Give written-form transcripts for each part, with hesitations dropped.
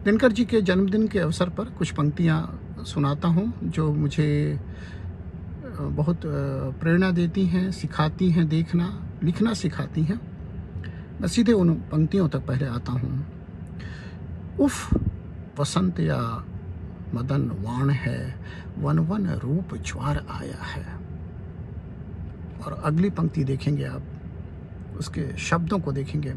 दिनकर जी के जन्मदिन के अवसर पर कुछ पंक्तियाँ सुनाता हूँ जो मुझे बहुत प्रेरणा देती हैं, सिखाती हैं, देखना लिखना सिखाती हैं। मैं सीधे उन पंक्तियों तक पहले आता हूँ। उफ वसंत या मदन वाण है, वन वन रूप ज्वार आया है। और अगली पंक्ति देखेंगे आप, उसके शब्दों को देखेंगे।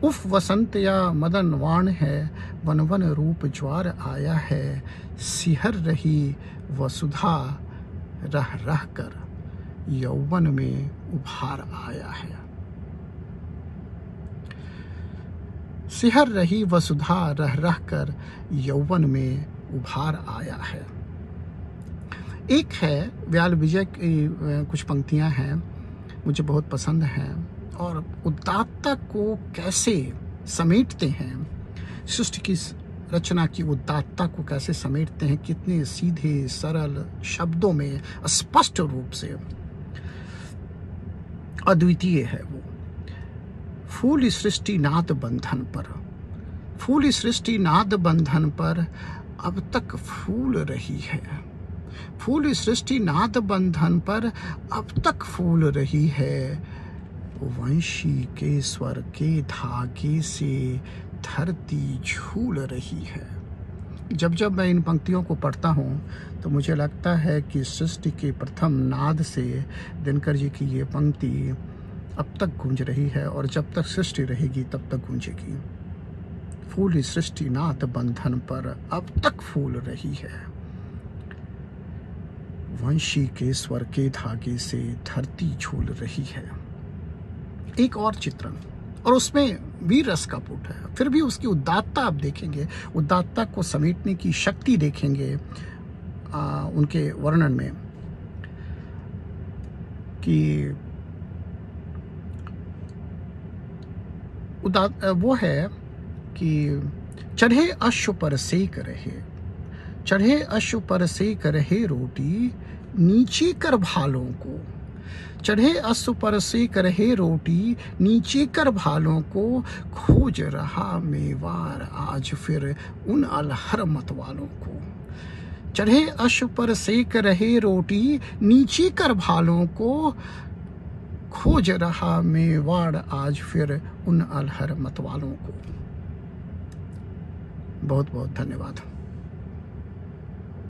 उफ वसंत या मदन वाण है, वन वन रूप ज्वार आया है। सिहर रही वसुधा रह रह कर, यौवन में उभार आया है। सिहर रही वसुधा रह रह कर, यौवन में उभार आया है। एक है व्याल विजय की कुछ पंक्तियां हैं, मुझे बहुत पसंद हैं और उदात्तता को कैसे समेटते हैं, सृष्टि की रचना की उदात्तता को कैसे समेटते हैं, कितने सीधे सरल शब्दों में स्पष्ट रूप से। अद्वितीय है वो। फूल सृष्टि नाद बंधन पर, फूल सृष्टि नाद बंधन पर अब तक फूल रही है। फूल सृष्टि नाद बंधन पर अब तक फूल रही है। वंशी के स्वर के धागे से धरती झूल रही है। जब जब मैं इन पंक्तियों को पढ़ता हूँ तो मुझे लगता है कि सृष्टि के प्रथम नाद से दिनकर जी की ये पंक्ति अब तक गूंज रही है और जब तक सृष्टि रहेगी तब तक गूंजेगी। फूल सृष्टि नाद बंधन पर अब तक फूल रही है। वंशी के स्वर के धागे से धरती झूल रही है। एक और चित्रण, और उसमें भी रस का पुट है, फिर भी उसकी उदात्तता आप देखेंगे, उदात्तता को समेटने की शक्ति देखेंगे उनके वर्णन में कि वो है कि चढ़े अश्व पर सेक रहे, चढ़े अश्व पर सेक रहे रोटी, नीचे कर भालों को। चढ़े अश्व पर सेक रहे रोटी, नीचे कर भालों को। खोज रहा मेवार आज फिर उन अलहर मत वालों को। चढ़े अश्व पर सेक रहे रोटी, नीचे कर भालों को। खोज रहा मेवाड़ आज फिर उन अलहर मत वालों को। बहुत बहुत धन्यवाद।